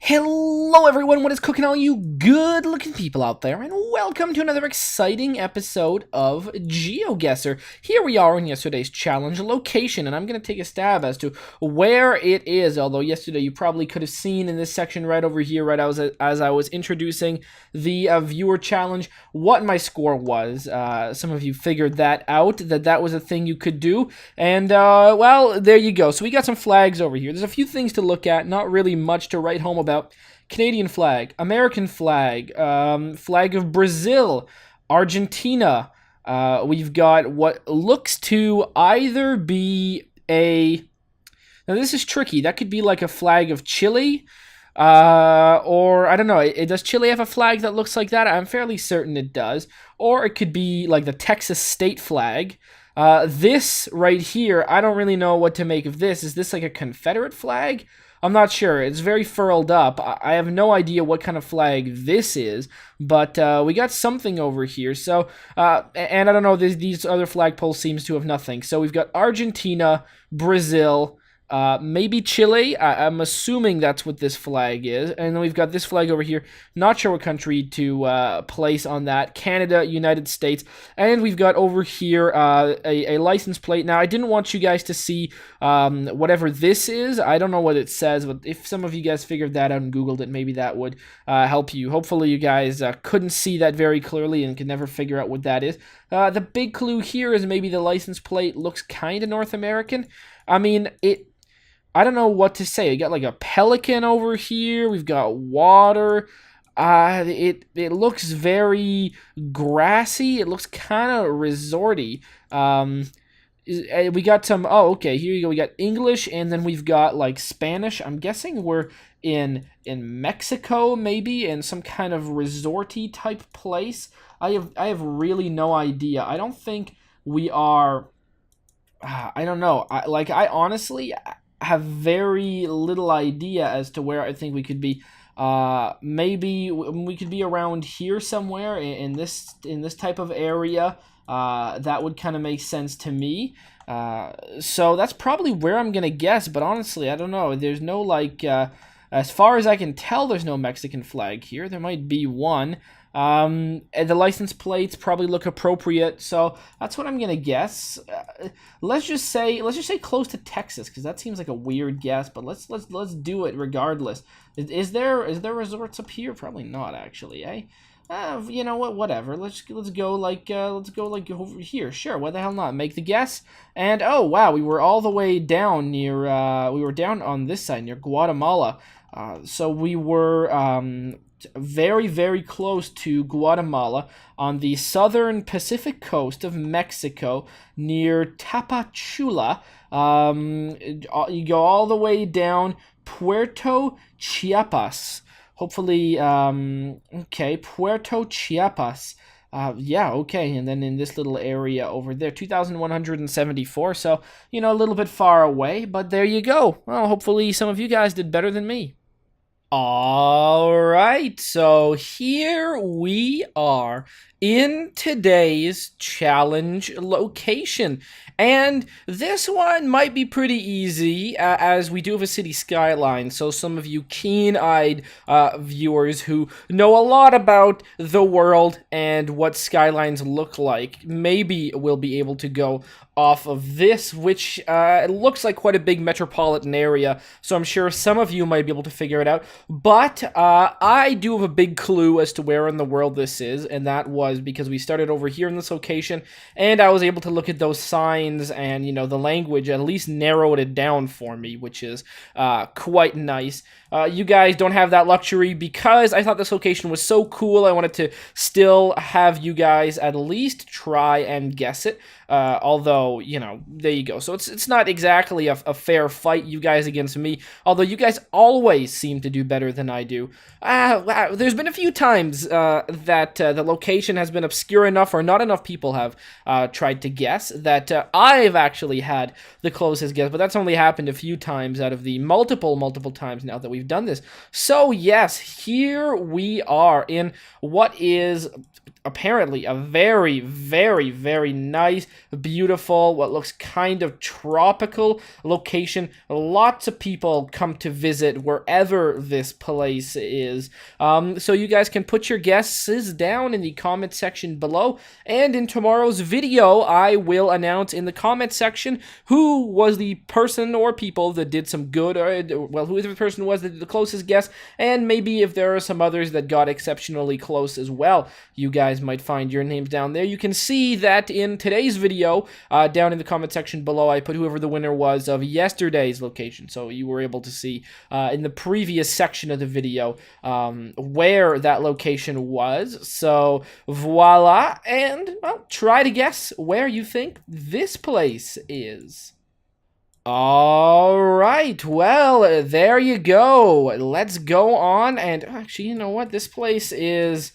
Hello everyone, what is cooking all you good looking people out there, and welcome to another exciting episode of GeoGuessr. Here we are in yesterday's challenge location, and I'm going to take a stab as to where it is, although yesterday you probably could have seen in this section right over here, right as I was introducing the viewer challenge, what my score was. Some of you figured that out, that was a thing you could do, and well, there you go. So we got some flags over here. There's a few things to look at, not really much to write home about. Canadian flag, American flag, flag of Brazil, Argentina. We've got what looks to either be a... Now this is tricky. That could be like a flag of Chile, or I don't know. Does Chile have a flag that looks like that? I'm fairly certain it does. Or it could be like the Texas state flag. This right here, I don't really know what to make of this. Is this like a Confederate flag? I'm not sure. It's very furled up. I have no idea what kind of flag this is, but we got something over here. So, and I don't know, these other flagpoles seems to have nothing. So we've got Argentina, Brazil, maybe Chile. I'm assuming that's what this flag is. And then we've got this flag over here. Not sure what country to place on that. Canada, United States. And we've got over here a license plate. Now, I didn't want you guys to see whatever this is. I don't know what it says, but if some of you guys figured that out and Googled it, maybe that would help you. Hopefully you guys couldn't see that very clearly and could never figure out what that is. The big clue here is maybe the license plate looks kind of North American. I mean, I don't know what to say. We got like a pelican over here. We've got water. It looks very grassy. It looks kind of resorty. We got some... Oh, okay. Here you go. We got English, and then we've got like Spanish. I'm guessing we're in Mexico, maybe, in some kind of resorty type place. I have really no idea. I don't think we are... I don't know. I honestly have very little idea as to where I think we could be. Maybe we could be around here somewhere in this type of area. That would kind of make sense to me. So that's probably where I'm gonna guess. But honestly, I don't know. There's no like, as far as I can tell, there's no Mexican flag here. There might be one. And the license plates probably look appropriate, so that's what I'm gonna guess. Let's just say close to Texas, because that seems like a weird guess, but let's do it regardless. Is there resorts up here? Probably not, actually, eh? You know what? Whatever. Let's go like over here. Sure. Why the hell not? Make the guess. And oh wow, we were all the way down near. We were down on this side near Guatemala. So we were very, very close to Guatemala on the southern Pacific coast of Mexico near Tapachula. You go all the way down Puerto Chiapas. Hopefully, okay, Puerto Chiapas. Yeah, okay, and then in this little area over there, 2,174, so, you know, a little bit far away, but there you go. Well, hopefully some of you guys did better than me. Alright, so here we are in today's challenge location. And this one might be pretty easy, as we do have a city skyline, so some of you keen-eyed viewers who know a lot about the world and what skylines look like maybe will be able to go off of this, which it looks like quite a big metropolitan area, so I'm sure some of you might be able to figure it out. But I do have a big clue as to where in the world this is, and that was because we started over here in this location, and I was able to look at those signs and, you know, the language at least narrowed it down for me, which is quite nice. You guys don't have that luxury because I thought this location was so cool. I wanted to still have you guys at least try and guess it. Although, you know, there you go. So it's not exactly a fair fight, you guys against me. Although you guys always seem to do better than I do. There's been a few times that the location has been obscure enough or not enough people have tried to guess that I've actually had the closest guess. But that's only happened a few times out of the multiple times now that we've done this. So yes, here we are in what is apparently a very, very, very nice beautiful, what looks kind of tropical location. Lots of people come to visit wherever this place is. So you guys can put your guesses down in the comment section below, and in tomorrow's video I will announce in the comment section who was the person or people that did some good, or well, who the person was that did the closest guess, and maybe if there are some others that got exceptionally close as well, you guys might find your names down there. You can see that in today's video, down in the comment section below, I put whoever the winner was of yesterday's location, so you were able to see in the previous section of the video where that location was. So voila, and well, try to guess where you think this place is. All right, well, there you go. Let's go on, and actually, you know what? This place is...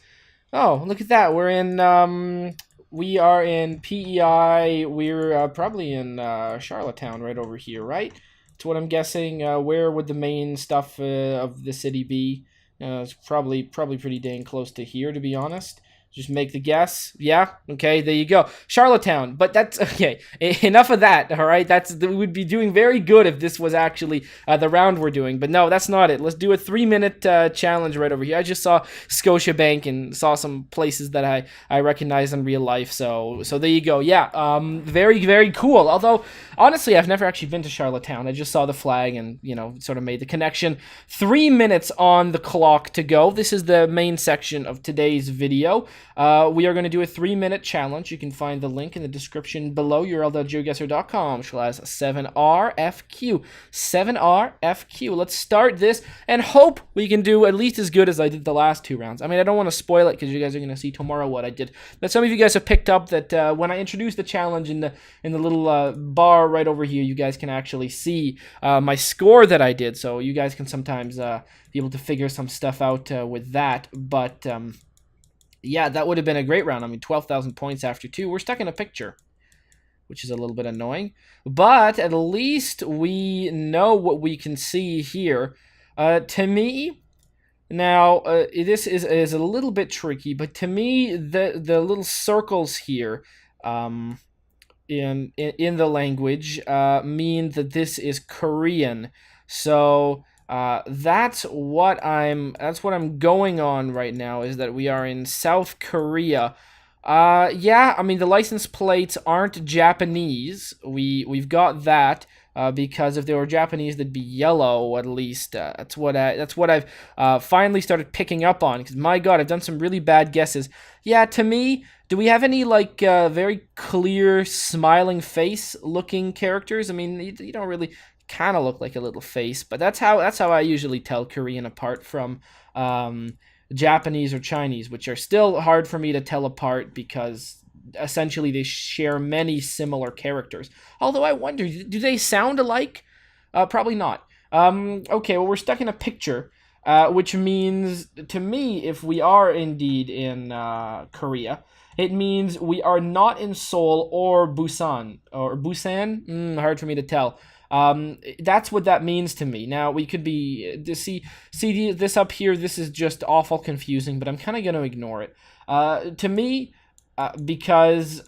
Oh, look at that. We're in, we are in PEI. We're probably in Charlottetown right over here, right? That's what I'm guessing. Where would the main stuff of the city be? It's probably pretty dang close to here, to be honest. Just make the guess. Yeah, okay, there you go. Charlottetown, but that's, okay, enough of that, all right? We would be doing very good if this was actually the round we're doing, but no, that's not it. Let's do a 3-minute challenge right over here. I just saw Scotiabank and saw some places that I recognize in real life, so there you go. Yeah, very, very cool. Although, honestly, I've never actually been to Charlottetown. I just saw the flag and, you know, sort of made the connection. 3 minutes on the clock to go. This is the main section of today's video. We are going to do a 3-minute challenge. You can find the link in the description below, url.geoguessr.com/7RFQ. 7RFQ. Let's start this and hope we can do at least as good as I did the last 2 rounds. I mean, I don't want to spoil it because you guys are going to see tomorrow what I did. But some of you guys have picked up that when I introduced the challenge in the little bar right over here, you guys can actually see my score that I did. So you guys can sometimes be able to figure some stuff out with that. But... yeah, that would have been a great round. I mean, 12,000 points after 2. We're stuck in a picture, which is a little bit annoying. But at least we know what we can see here. To me, now, this is a little bit tricky, but to me, the little circles here in the language mean that this is Korean. So... that's what I'm going on right now, is that we are in South Korea. Yeah, I mean, the license plates aren't Japanese. We've got that. Because if they were Japanese, they'd be yellow at least. That's what I've finally started picking up on. Because my God, I've done some really bad guesses. Yeah, to me, do we have any like very clear smiling face looking characters? I mean, you don't really kind of look like a little face, but that's how I usually tell Korean apart from Japanese or Chinese, which are still hard for me to tell apart because essentially they share many similar characters. Although I wonder, do they sound alike? Probably not. Okay, well, we're stuck in a picture, which means, to me, if we are indeed in Korea, it means we are not in Seoul or Busan. Or Busan? Hard for me to tell. That's what that means to me. Now, we could be, see this up here, this is just awful confusing, but I'm kind of going to ignore it. To me, because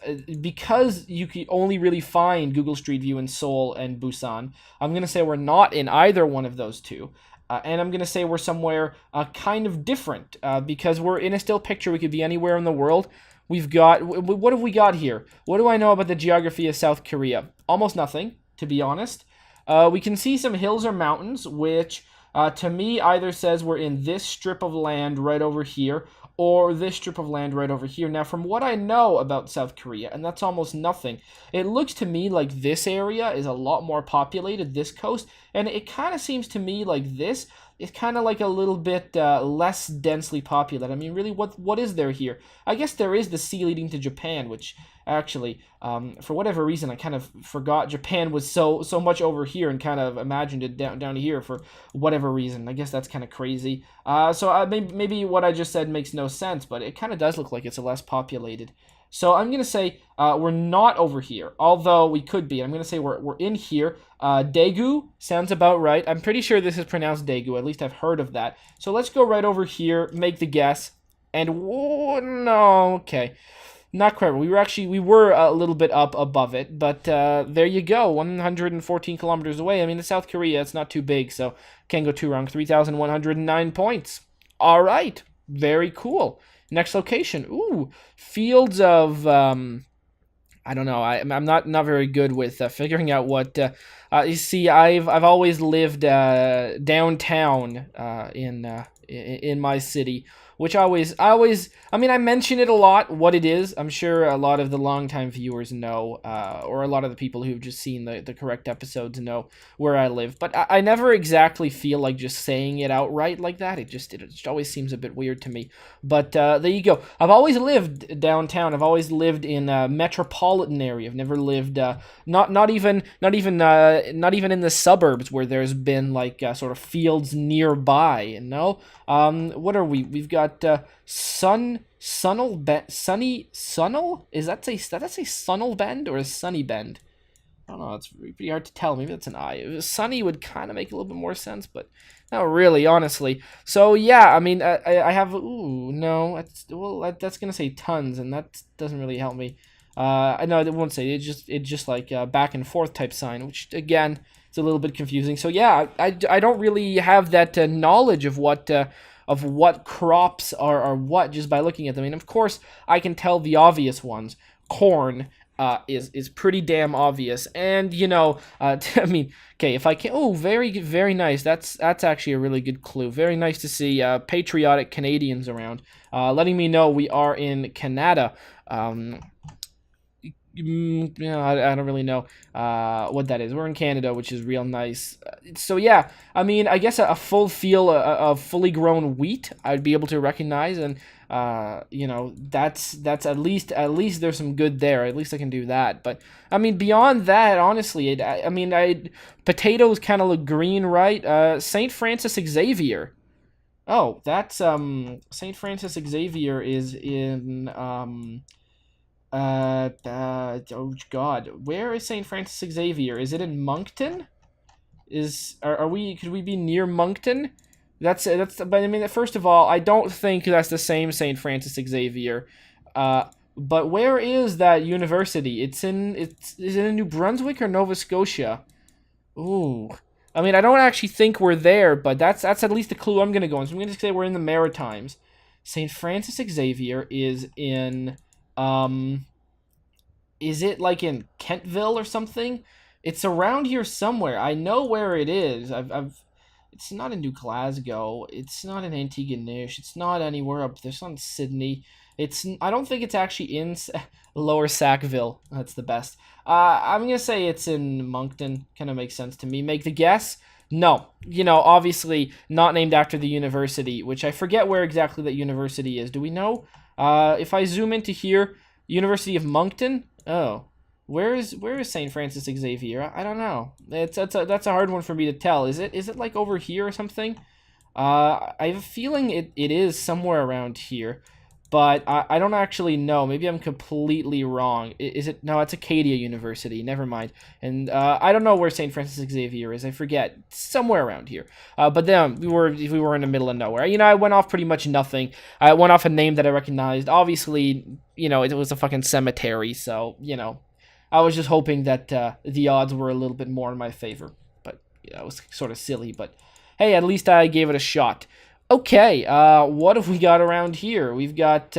you can only really find Google Street View in Seoul and Busan, I'm going to say we're not in either one of those two. And I'm going to say we're somewhere kind of different, because we're in a still picture. We could be anywhere in the world. We've got, what have we got here? What do I know about the geography of South Korea? Almost nothing, to be honest. We can see some hills or mountains, which to me either says we're in this strip of land right over here, or this strip of land right over here. Now, from what I know about South Korea, and that's almost nothing, it looks to me like this area is a lot more populated, this coast, and it kind of seems to me like this is kind of like a little bit less densely populated. I mean, really, what is there here? I guess there is the sea leading to Japan, which actually, for whatever reason, I kind of forgot Japan was so much over here and kind of imagined it down here for whatever reason. I guess that's kind of crazy. So maybe what I just said makes no sense, but it kind of does look like it's less populated. So I'm going to say we're not over here, although we could be. I'm going to say we're in here. Daegu sounds about right. I'm pretty sure this is pronounced Daegu. At least I've heard of that. So let's go right over here, make the guess. And, whoa, no, okay. not quite. We were a little bit up above it, but there you go. 114 kilometers away. I mean, it's South Korea. It's not too big, so can't go too wrong. 3,109 points. All right, very cool. Next location. Ooh, fields of I don't know. I'm not very good with figuring out what. You see, I've always lived downtown in my city, which I mean, I mention it a lot, what it is. I'm sure a lot of the longtime viewers know, or a lot of the people who've just seen the correct episodes know where I live. But I never exactly feel like just saying it outright like that. It just always seems a bit weird to me. But there you go. I've always lived downtown. I've always lived in a metropolitan area. I've never lived not even in the suburbs where there's been like sort of fields nearby. You know. What are we? We've got Sunnel. Is that say Sunnel Bend or a Sunny Bend? I don't know. It's pretty hard to tell. Maybe that's an I. Sunny would kind of make a little bit more sense, but not really, honestly. So yeah, I mean, I have. Ooh, no. That's gonna say tons, and that doesn't really help me. I know it won't say. It's just like back and forth type sign, which again, it's a little bit confusing. So yeah, I don't really have that knowledge of what crops are what just by looking at them. I mean, of course, I can tell the obvious ones. Corn is pretty damn obvious, and you know, I mean, okay, if I can, oh, very nice. That's actually a really good clue. Very nice to see patriotic Canadians around, letting me know we are in Canada. Yeah, I don't really know what that is. We're in Canada, which is real nice. So yeah, I mean, I guess a full field of fully grown wheat I'd be able to recognize, and you know, that's at least there's some good there. At least I can do that. But I mean, beyond that, honestly, potatoes kind of look green, right? St. Francis Xavier. Oh, that's St. Francis Xavier is in oh God, where is St. Francis Xavier? Is it in Moncton? Could we be near Moncton? But I mean, first of all, I don't think that's the same St. Francis Xavier. But where is that university? Is it in New Brunswick or Nova Scotia? Ooh. I mean, I don't actually think we're there, but that's at least the clue I'm gonna go on. So I'm gonna say we're in the Maritimes. St. Francis Xavier is in is it like in Kentville or something? It's around here somewhere. I know where it is. It's not in New Glasgow. It's not in Antigonish. It's not anywhere up there. It's not in Sydney. I don't think it's actually in Lower Sackville. That's the best. I'm gonna say it's in Moncton. Kind of makes sense to me. Make the guess. No, you know, obviously not named after the university, which I forget where exactly that university is. Do we know? If I zoom into here, University of Moncton. Oh, where is St. Francis Xavier? I don't know. That's a hard one for me to tell. Is it like over here or something? I have a feeling it is somewhere around here, but I don't actually know. Maybe I'm completely wrong. Is it? No, it's Acadia University. Never mind. And I don't know where St. Francis Xavier is. I forget. Somewhere around here. But then we were in the middle of nowhere. You know, I went off pretty much nothing. I went off a name that I recognized. Obviously, you know, it was a fucking cemetery. So, you know, I was just hoping that the odds were a little bit more in my favor. But, you know, it was sort of silly. But, hey, at least I gave it a shot. Okay, what have we got around here? We've got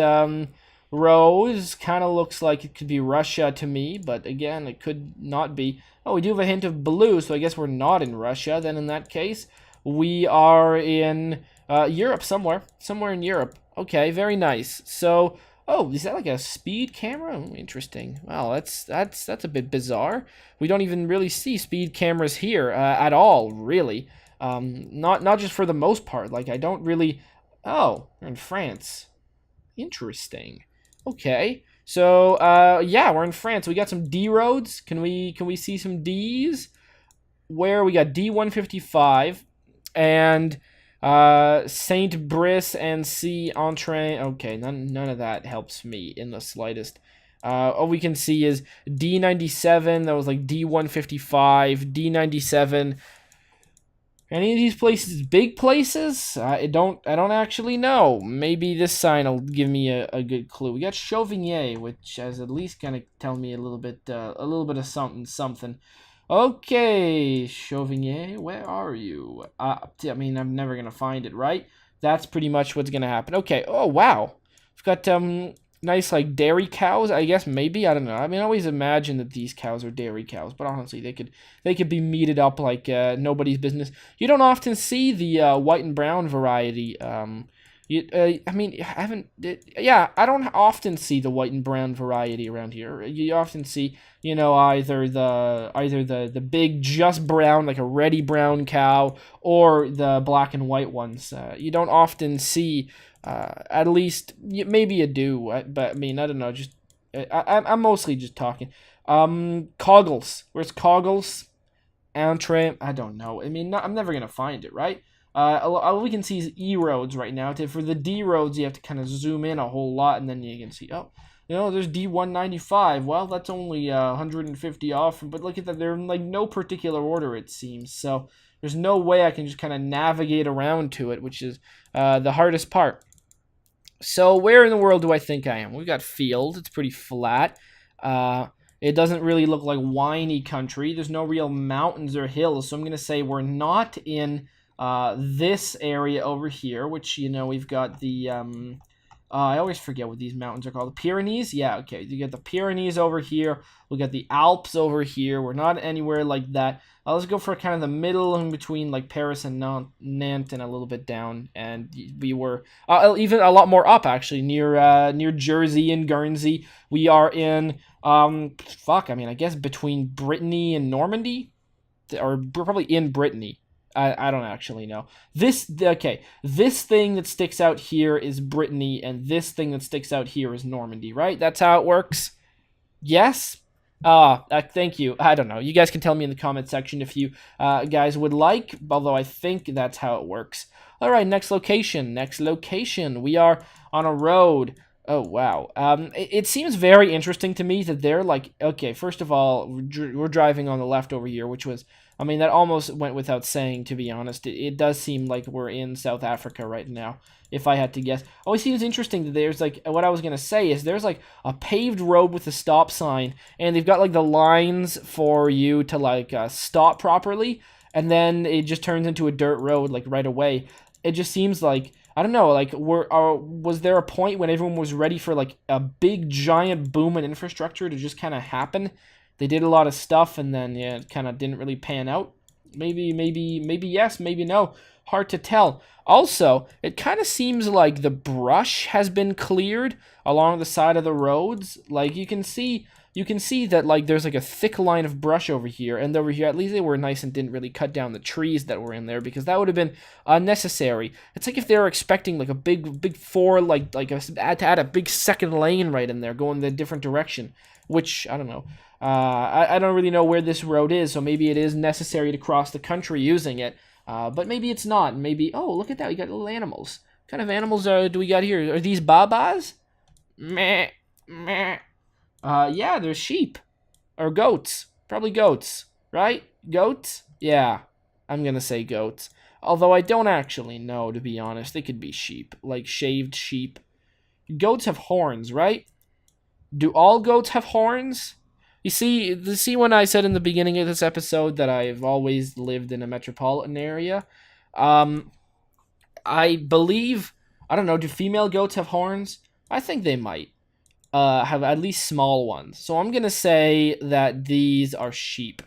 Rose. Kind of looks like it could be Russia to me, but again, it could not be. Oh, we do have a hint of blue, so I guess we're not in Russia. Then in that case, we are in Europe somewhere. Somewhere in Europe. Okay, very nice. So, oh, is that like a speed camera? Oh, interesting. Wow, that's a bit bizarre. We don't even really see speed cameras here at all, really. Not just for the most part. Like, I don't really. Oh, we're in France. Interesting. Okay. So, yeah, we're in France. We got some D roads. Can we see some D's? Where we got D155 and Saint Brice and C Entrain. Okay, none of that helps me in the slightest. All we can see is D97. That was like D155, D97. Any of these places big places? I don't actually know. Maybe this sign will give me a good clue. We got Chauvigny, which has at least kind of tell me a little bit of something something. Okay, Chauvigny, where are you? I mean, I'm never gonna find it, right? That's pretty much what's gonna happen. Okay. Oh wow, we've got nice like dairy cows. I guess maybe I don't know. I mean, I always imagine that these cows are dairy cows, but honestly, they could be meated up like nobody's business. You don't often see the white and brown variety. I mean, I haven't. Yeah, I don't often see the white and brown variety around here. You often see, either the big just brown, like a reddy brown cow, or the black and white ones. You don't often see. At least maybe you do, but I mean, I don't know. Just I'm mostly just talking. Coggles. Where's Coggles? Entree, I don't know. I mean, I'm never gonna find it, right? All we can see is E roads right now. For the D roads, you have to kind of zoom in a whole lot, and then you can see, oh, there's D195. Well, that's only 150 off, but look at that. They're in like no particular order, it seems. So there's no way I can just kind of navigate around to it, which is the hardest part. So where in the world do I think I am? We've got field. It's pretty flat. It doesn't really look like winey country. There's no real mountains or hills. So I'm going to say we're not in this area over here, which, we've got the... I always forget what these mountains are called. The Pyrenees? Yeah, okay. You get the Pyrenees over here. We got the Alps over here. We're not anywhere like that. Let's go for kind of the middle in between like Paris and Nantes and a little bit down. And we were even a lot more up, actually, near Jersey and Guernsey. We are in, I guess between Brittany and Normandy? Or we're probably in Brittany. I don't actually know. This thing that sticks out here is Brittany, and this thing that sticks out here is Normandy, right? That's how it works? Yes? Thank you. I don't know. You guys can tell me in the comment section if you guys would like, although I think that's how it works. All right, next location. We are on a road. Oh, wow. It seems very interesting to me that they're like, okay, first of all, we're driving on the left over here, which was, I mean, that almost went without saying, to be honest. It does seem like we're in South Africa right now, if I had to guess. Always seems interesting that there's, like, what I was going to say is there's, like, a paved road with a stop sign, and they've got, like, the lines for you to, like, stop properly, and then it just turns into a dirt road, like, right away. It just seems like, I don't know, like, was there a point when everyone was ready for, like, a big, giant boom in infrastructure to just kind of happen? They did a lot of stuff, and then, yeah, it kind of didn't really pan out. Maybe yes, maybe no. Hard to tell. Also, it kind of seems like the brush has been cleared along the side of the roads. Like, you can see that, like, there's, like, a thick line of brush over here, and over here, at least they were nice and didn't really cut down the trees that were in there, because that would have been unnecessary. It's like if they were expecting, like, a big four, to add a big second lane right in there, going in a different direction, which, I don't know. I don't really know where this road is, so maybe it is necessary to cross the country using it. But maybe it's not. Maybe, oh, look at that. We got little animals. What kind of animals do we got here? Are these babas? Meh, meh. Yeah, they're sheep. Or goats. Probably goats, right? Goats? Yeah, I'm gonna say goats. Although I don't actually know, to be honest. They could be sheep, like shaved sheep. Goats have horns, right? Do all goats have horns? You see when I said in the beginning of this episode that I've always lived in a metropolitan area? I believe, I don't know, do female goats have horns? I think they might have at least small ones. So I'm going to say that these are sheep.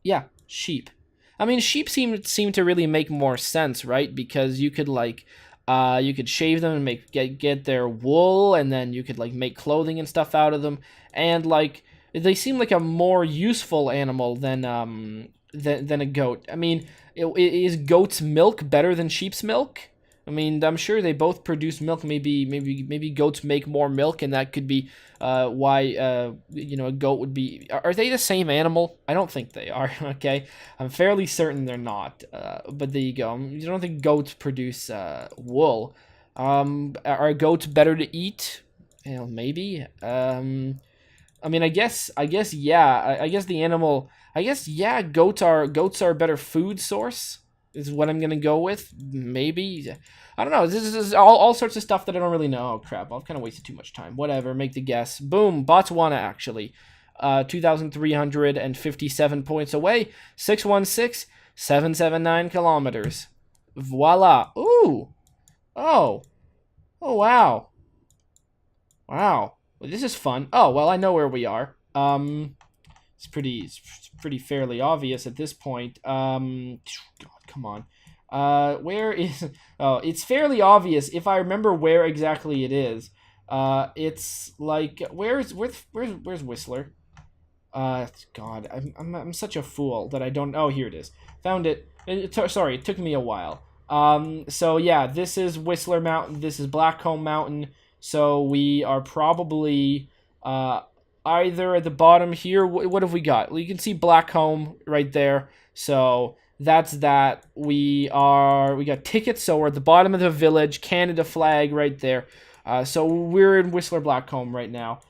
Yeah, sheep. I mean, sheep seem to really make more sense, right? Because you could you could shave them and get their wool, and then you could like make clothing and stuff out of them, and like they seem like a more useful animal than a goat. I mean, is goat's milk better than sheep's milk? I mean, I'm sure they both produce milk. Maybe goats make more milk, and that could be why a goat would be. Are they the same animal? I don't think they are. Okay, I'm fairly certain they're not. But there you go. You don't think goats produce wool? Are goats better to eat? Maybe. I mean, I guess yeah. I guess the animal. I guess yeah. Goats are a better food source. is what I'm gonna go with. Maybe. I don't know. This is all sorts of stuff that I don't really know. Oh, crap. I've kind of wasted too much time. Whatever. Make the guess. Boom. Botswana, actually. 2,357 points away. 616,779 kilometers. Voila. Ooh. Oh. Oh, wow. Wow. Well, this is fun. Oh, well, I know where we are. It's pretty fairly obvious at this point. God, come on. Where is... Oh, it's fairly obvious if I remember where exactly it is. It's like... Where's Whistler? God, I'm such a fool that I don't... Oh, here it is. Found it. Sorry, it took me a while. So yeah, this is Whistler Mountain. This is Blackcomb Mountain. So we are probably either at the bottom here. What have we got? Well, you can see Blackcomb right there. So that's that. We got tickets. So we're at the bottom of the village. Canada flag right there. So we're in Whistler Blackcomb right now.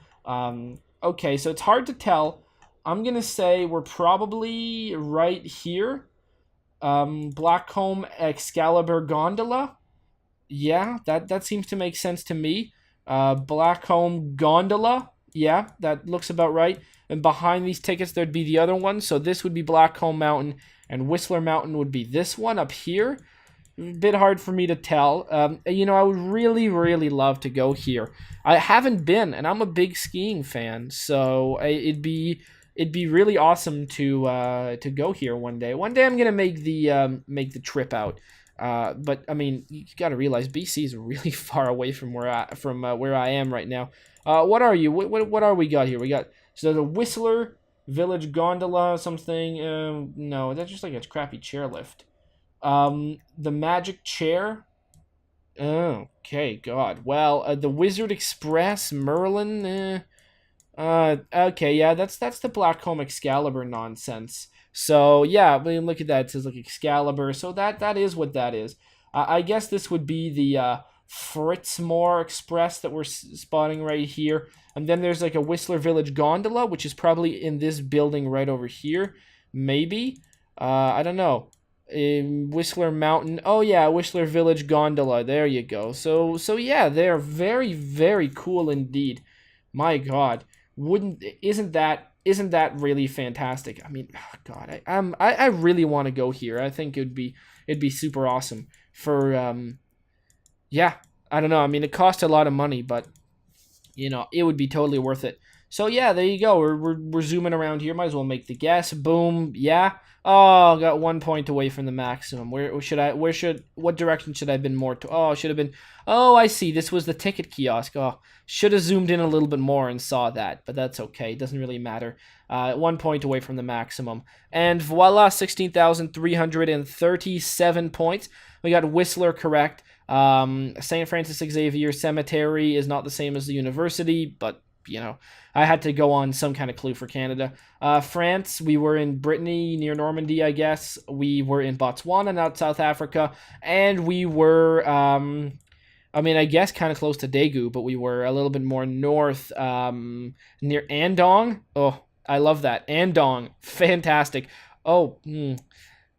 Okay, so it's hard to tell. I'm gonna say we're probably right here. Blackcomb Excalibur Gondola. Yeah, that seems to make sense to me. Blackcomb Gondola. Yeah, that looks about right. And behind these tickets, there'd be the other one. So this would be Blackcomb Mountain, and Whistler Mountain would be this one up here. A bit hard for me to tell. You know, I would really, really love to go here. I haven't been, and I'm a big skiing fan, so it'd be really awesome to go here one day. One day I'm gonna make the trip out. But I mean, you got to realize BC is really far away from where I am right now. What are you? What are we got here? We got so the Whistler Village Gondola something. No, that's just like a crappy chairlift. The Magic Chair. Okay, God. Well, the Wizard Express, Merlin. Okay, yeah, that's the Blackcomb Excalibur nonsense. So yeah, I mean, look at that. It says like Excalibur. So that is what that is. I guess this would be the Fritzmore Express that we're spotting right here. And then there's like a Whistler Village Gondola, which is probably in this building right over here. Maybe. I don't know. Whistler Mountain. Oh yeah, Whistler Village Gondola. There you go. So yeah, they're very, very cool indeed. My God, isn't that really fantastic? I mean, oh God, I really want to go here. I think it'd be super awesome for yeah, I don't know. I mean, it costs a lot of money, but you know, it would be totally worth it. So yeah, there you go. We're zooming around here. Might as well make the guess. Boom. Yeah. Oh, got 1 point away from the maximum. What direction should I have been more to? Oh, should have been. Oh, I see. This was the ticket kiosk. Oh, should have zoomed in a little bit more and saw that, but that's okay. It doesn't really matter. 1 point away from the maximum. And voila, 16,337 points. We got Whistler correct. St. Francis Xavier Cemetery is not the same as the university, but you know, I had to go on some kind of clue for Canada. France, we were in Brittany, near Normandy, I guess. We were in Botswana, not South Africa. And we were, I mean, I guess kind of close to Daegu, but we were a little bit more north, near Andong. Oh, I love that. Andong, fantastic. Oh,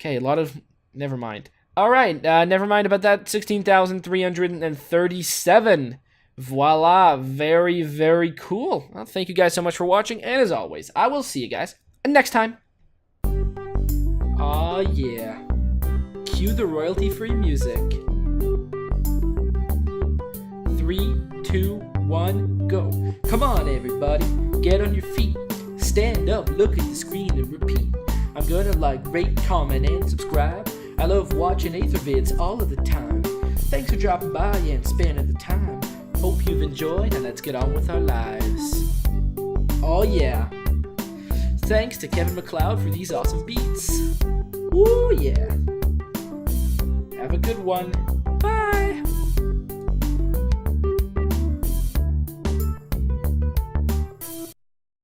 okay, a lot of, never mind. All right, never mind about that. 16,337. Voila, very, very cool. Well, thank you guys so much for watching, and as always, I will see you guys next time. Aw, yeah. Cue the royalty-free music. 3, 2, 1, go. Come on, everybody, get on your feet. Stand up, look at the screen, and repeat. I'm gonna like, rate, comment, and subscribe. I love watching Ather vids all of the time. Thanks for dropping by and spending the time. Hope you've enjoyed, and let's get on with our lives. Oh yeah. Thanks to Kevin MacLeod for these awesome beats. Woo yeah. Have a good one.